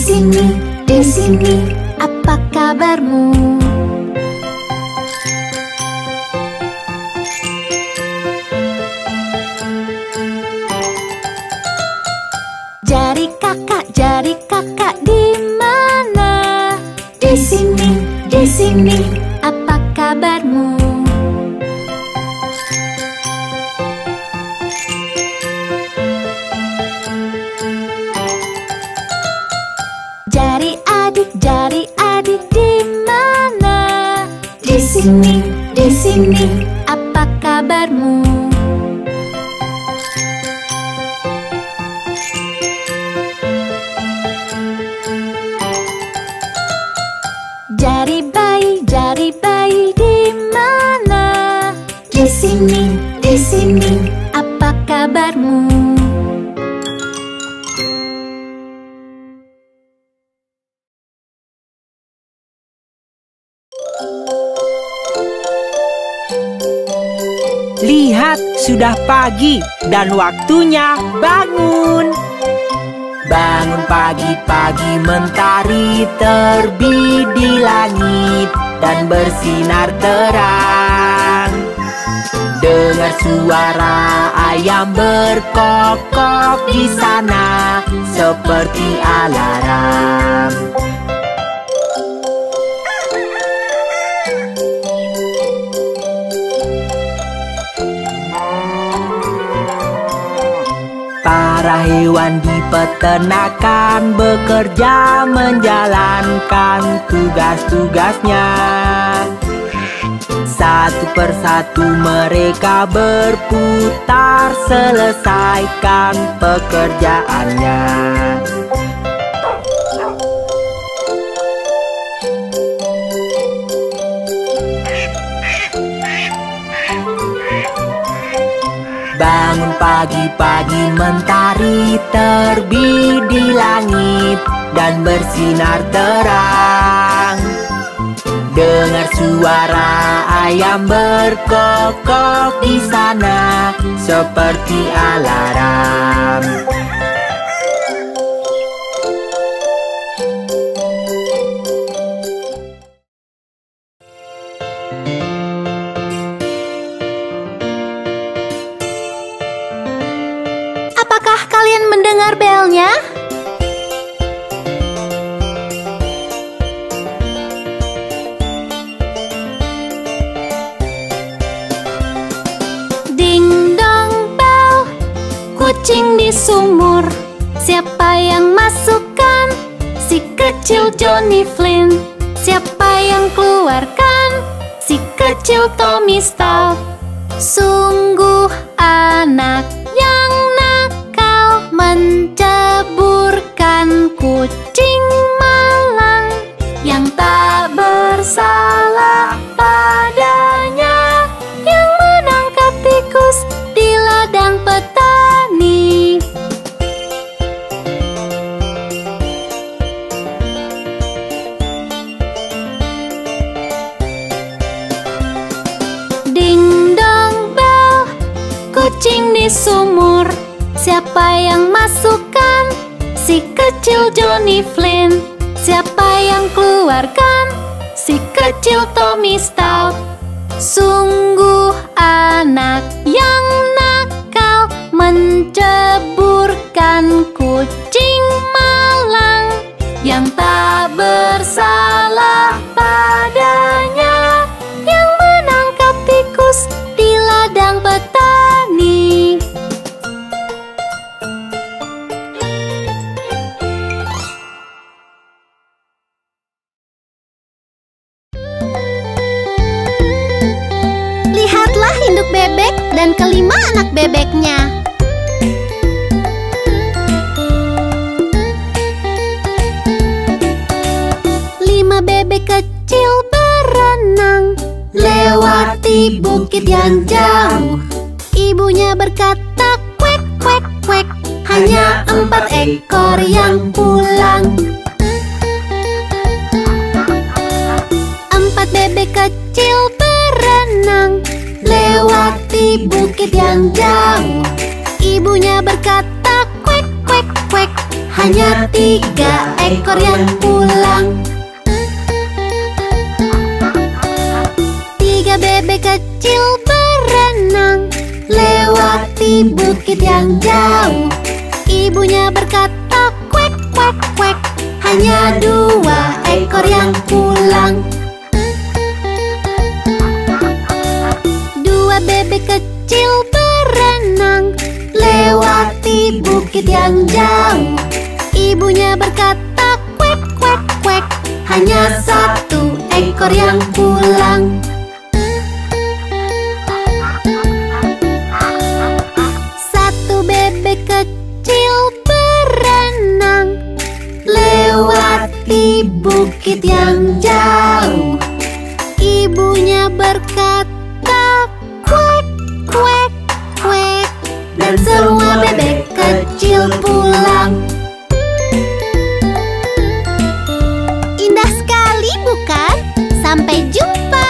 di sini, apa kabarmu? Jari kakak di mana? Di sini, apa kabarmu? Jari adik di mana? Di sini, apa kabarmu? Jari bayi di mana? Di sini, apa kabarmu? Lihat, sudah pagi dan waktunya bangun. Bangun pagi-pagi, mentari terbit di langit dan bersinar terang. Dengar suara ayam berkokok di sana seperti alarm. Para hewan di peternakan bekerja menjalankan tugas-tugasnya. Satu persatu mereka berputar selesaikan pekerjaannya. Bangun pagi-pagi, mentari terbit di langit dan bersinar terang. Dengar suara ayam berkokok di sana seperti alarm. Apakah kalian mendengar belnya? Ding dong bel, kucing di sumur. Siapa yang masukkan? Si kecil Johnny Flynn. Siapa yang keluarkan? Si kecil Tommy Stout. Sungguh anak yang nakal, menceburkan kucing malang yang tak bersalah padanya, yang menangkap tikus di ladang petani. Ding dong bel, kucing di sumur. Siapa yang masukkan? Si kecil Johnny Flynn. Siapa yang keluarkan? Si kecil Tommy Stout. Sungguh anak yang nakal, menceburkan kucing malang yang tak bersalah padanya, yang menangkap tikus di ladang petani. Lihatlah induk bebek dan kelima anak bebeknya. Lima bebek kecil berenang lewati bukit yang jauh. Ibunya berkata, "Kwek, kwek, kwek." Hanya 4 ekor yang pulang. 4 bebek kecil berenang lewati bukit yang jauh. Ibunya berkata, "Kwek, kwek, kwek." hanya 3 ekor yang pulang. 3 bebek kecil berenang lewati bukit yang jauh. Ibunya berkata kuek kuek kuek, hanya 2 ekor yang pulang. 2 bebek kecil berenang lewati bukit yang jauh. Ibunya berkata kuek kuek kuek, hanya 1 ekor yang pulang. 1 bebek kecil berenang lewati bukit yang jauh. Ibunya berkata kuek kuek kuek, dan semua bebek kecil pulang. Indah sekali, bukan? Sampai jumpa.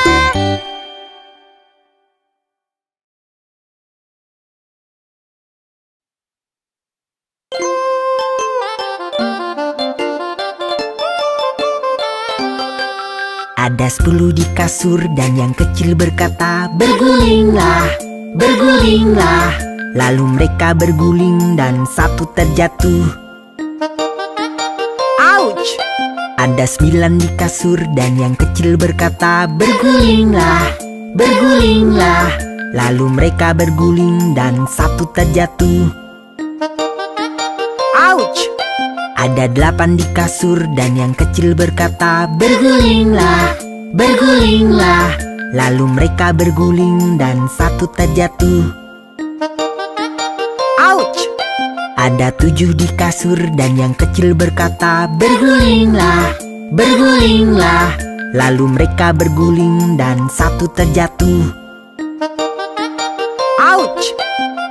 Ada 10 di kasur dan yang kecil berkata, bergulinglah, bergulinglah. Lalu mereka berguling dan 1 terjatuh. Ouch! Ada 9 di kasur dan yang kecil berkata, bergulinglah, bergulinglah. Lalu mereka berguling dan 1 terjatuh. Ouch! Ada 8 di kasur dan yang kecil berkata, bergulinglah, bergulinglah. Lalu mereka berguling dan 1 terjatuh. Ouch! Ada 7 di kasur dan yang kecil berkata, bergulinglah, bergulinglah. Lalu mereka berguling dan 1 terjatuh. Ouch!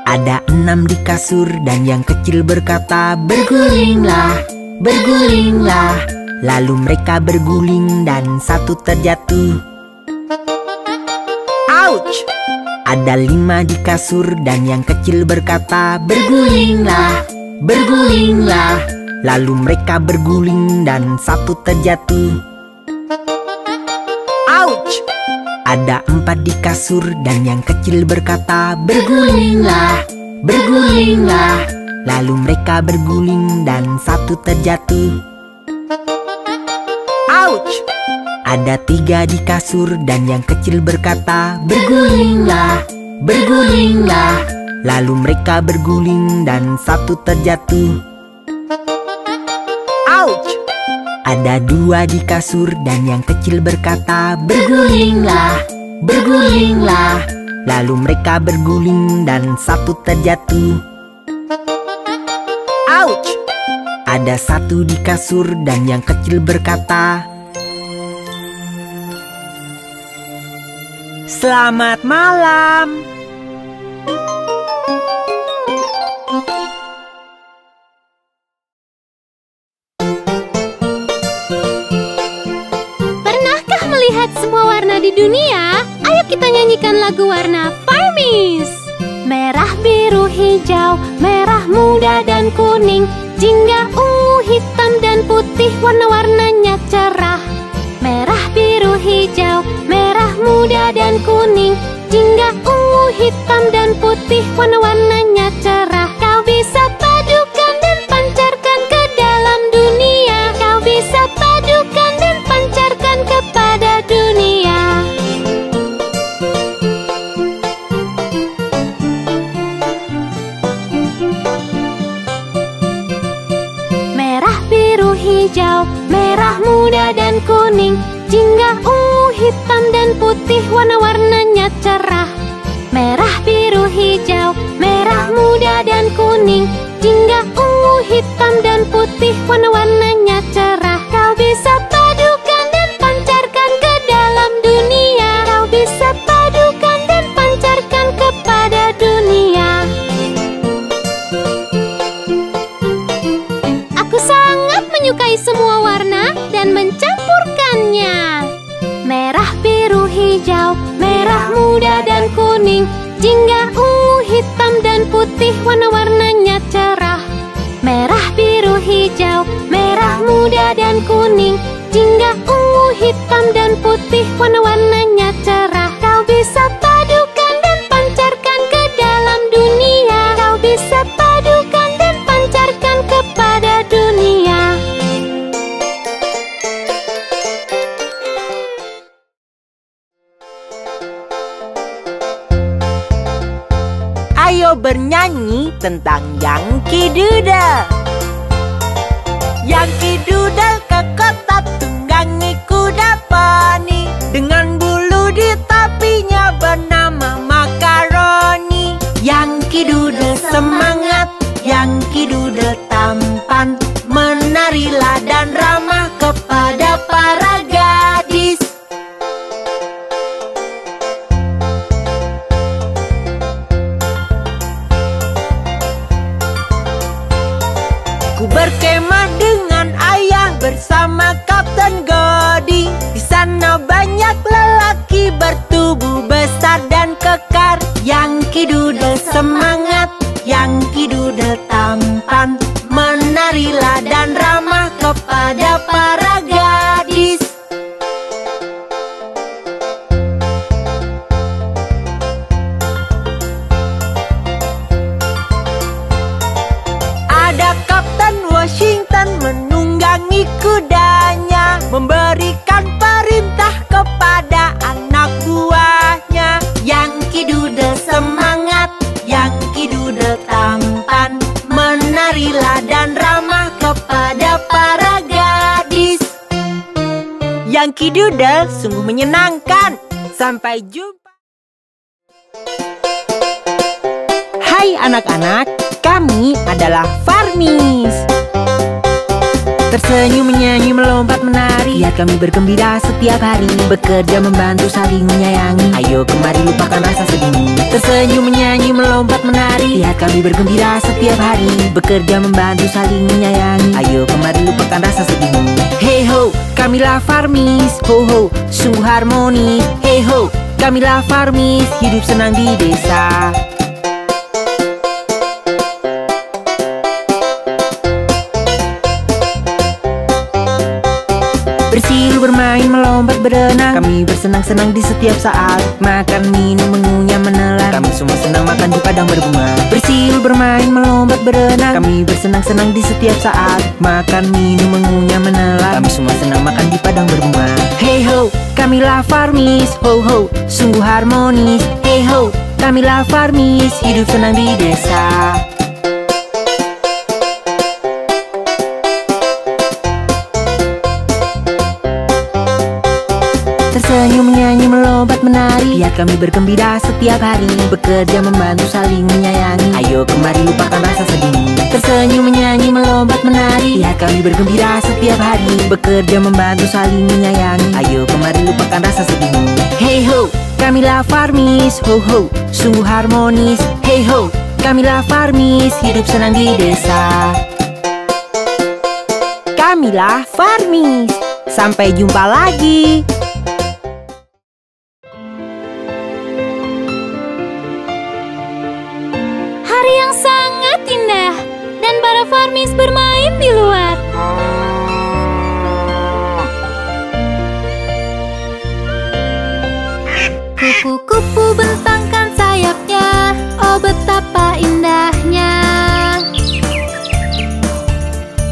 Ada 6 di kasur dan yang kecil berkata, bergulinglah, bergulinglah. Lalu mereka berguling dan 1 terjatuh. Ouch! Ada 5 di kasur dan yang kecil berkata, bergulinglah, bergulinglah. Lalu mereka berguling dan 1 terjatuh. Ouch! Ada 4 di kasur dan yang kecil berkata, bergulinglah, bergulinglah. Lalu mereka berguling dan 1 terjatuh. Ouch! Ada 3 di kasur dan yang kecil berkata, bergulinglah, bergulinglah. Lalu mereka berguling dan 1 terjatuh. Ouch! Ada 2 di kasur dan yang kecil berkata, bergulinglah, bergulinglah. Lalu mereka berguling dan 1 terjatuh. Ouch! Ada 1 di kasur dan yang kecil berkata, selamat malam. Pernahkah melihat semua warna di dunia? Ayo kita nyanyikan lagu warna Farmies. Merah, biru, hijau, merah muda dan kuning, jingga, ungu, hitam dan putih, warna-warnanya cerah. Merah, biru, hijau, merah muda dan kuning, jingga, ungu, hitam dan putih, warna-warnanya cerah. Kau bisa padukan dan pancarkan ke dalam dunia. Kau bisa padukan dan pancarkan kepada dunia. Merah, biru, hijau, merah muda dan kuning, jingga, ungu, hitam dan putih, warna-warnanya cerah. Merah, biru, hijau, merah muda dan kuning, jingga, ungu, hitam dan putih, warna-warnanya cerah. Kau bisa padukan dan pancarkan ke dalam dunia. Kau bisa padukan dan pancarkan kepada dunia. Aku sangat menyukai semua warna dan mencampurkannya. Merah, biru, hijau, merah muda dan kuning, jingga, ungu, hitam dan putih, warna-warnanya cerah. Merah, biru, hijau, hijau, merah muda dan kuning, jingga ungu, hitam dan putih, warna-warnanya cerah. Kau bisa padukan dan pancarkan ke dalam dunia. Kau bisa padukan dan pancarkan kepada dunia. Ayo bernyanyi tentang Yankee Doodle. Yankee Doodle ke kota tunggangi kuda poni, dengan bulu di topinya bernama makaroni. Yankee Doodle semangat, Yankee Doodle tampan, menarilah dan ramah kepada para gadis. Ku berkemah dengan ayah bersama Kapten Godi. Di sana banyak lelaki bertubuh besar dan kekar. Yankee Doodle semangat, Yankee Doodle tampan, menarilah dan ramah kepada para gadis. Ada Kapten Washington menunggangi kudanya, memberikan perintah kepada anak buahnya. Yankee Doodle semangat, Yankee Doodle tampan, menarilah dan ramah kepada para gadis. Yankee Doodle sungguh menyenangkan. Sampai jumpa. Hai anak-anak, kami adalah Farmis. Tersenyum, menyanyi, melompat, menari, lihat kami bergembira setiap hari, bekerja, membantu, saling menyayangi. Ayo kemari lupakan rasa sedihmu. Tersenyum, menyanyi, melompat, menari, lihat kami bergembira setiap hari, bekerja, membantu, saling menyayangi. Ayo kemari lupakan rasa sedihmu. Hey ho, kamilah Farmis. Ho ho, sungguh harmonis. Hey ho, kamilah Farmis, hidup senang di desa. Bersiul, bermain, melompat, berenang, kami bersenang-senang di setiap saat. Makan, minum, mengunyah, menelan, kami semua senang makan di padang berbunga. Bersiul, bermain, melompat, berenang, kami bersenang-senang di setiap saat. Makan, minum, mengunyah, menelan, kami semua senang makan di padang berbunga. Hey ho, kamilah Farmis. Ho ho, sungguh harmonis. Hey ho, kamilah Farmis, hidup senang di desa. Tersenyum, menyanyi, melompat, menari, lihat kami bergembira setiap hari, bekerja, membantu, saling menyayangi. Ayo kemari lupakan rasa sedihmu. Tersenyum, menyanyi, melompat, menari, lihat kami bergembira setiap hari, bekerja, membantu, saling menyayangi. Ayo kemari lupakan rasa sedihmu. Hey ho, kamilah Farmis. Ho ho, sungguh harmonis. Hey ho, kamilah Farmis, hidup senang di desa. Kamilah Farmis. Sampai jumpa lagi. Hari yang sangat indah dan para Farmis bermain di luar. Kupu-kupu bentangkan sayapnya, oh betapa indahnya.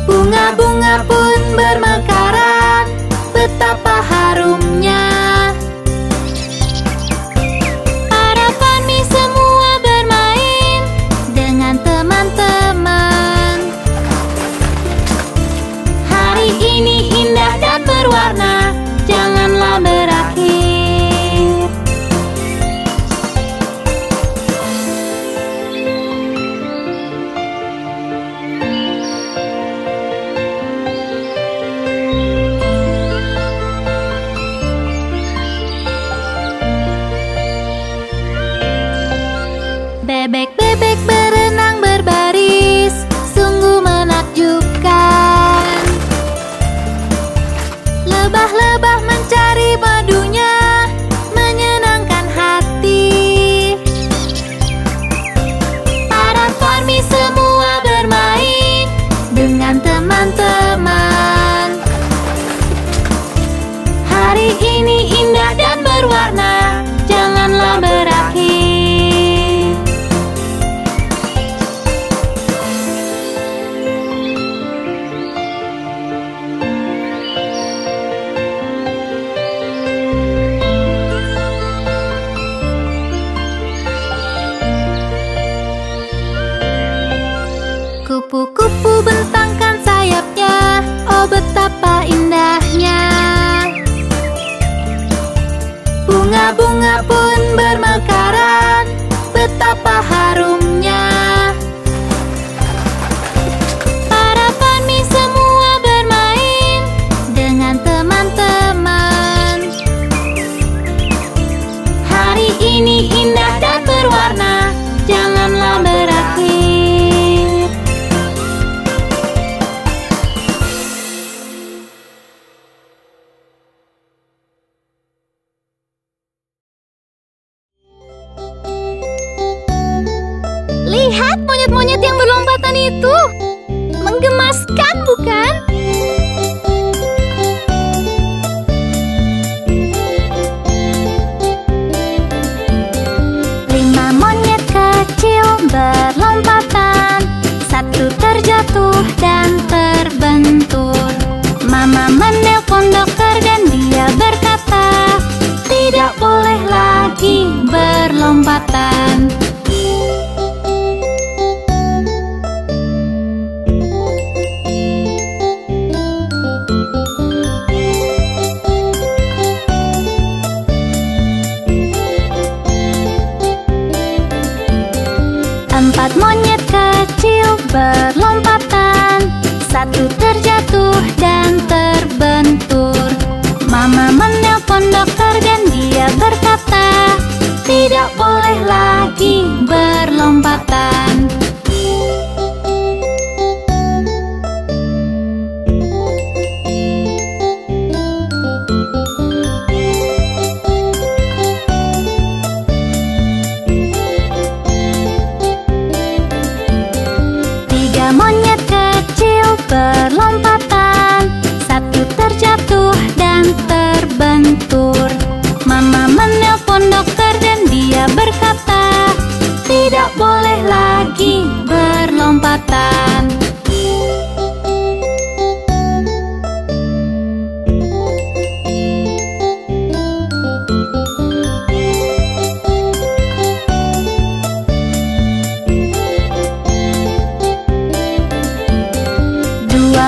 Bunga-bunga pun bermekaran, betapa harumnya. Para Farmis semua bermain dengan teman-teman. Hari ini indah dan berwarna, janganlah berakhir. Bebek-bebek berenang berbaris, sungguh menakjubkan. Lebah betapa indahnya. Bunga-bunga pun bermekaran, betapa harumnya. Para Farmies semua bermain dengan teman-teman. Hari ini indah dan berwarna, janganlah berakhir. Lihat monyet-monyet yang berlompatan itu. Menggemaskan, bukan? Lima monyet kecil berlompatan, satu terjatuh dan terbentur. Mama menelpon dokter dan dia berkata, tidak boleh lagi berlompatan. Empat monyet kecil berlompatan, satu terjatuh dan terbentur. Mama menelpon dokter dan dia berkata, tidak boleh lagi berlompatan. Monyet kecil berlompatan, satu terjatuh dan terbentur. Mama menelpon dokter dan dia berkata, tidak boleh lagi berlompatan.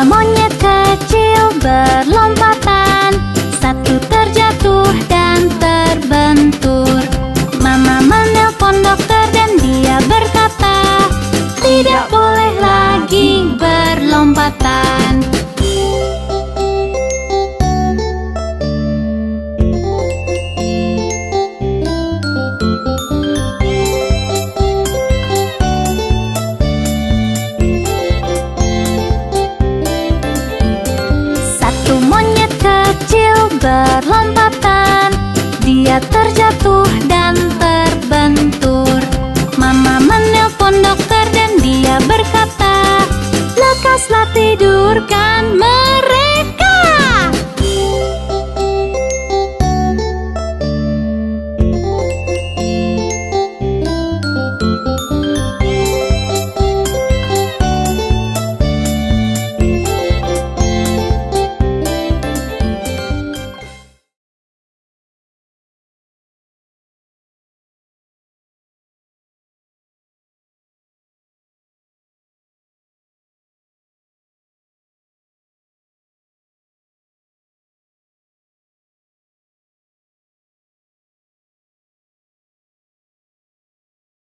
Monyet kecil berlompatan, satu terjatuh dan terbentur. Mama menelpon dokter dan dia berkata, tidak boleh lagi berlompatan. Berlompatan, dia terjatuh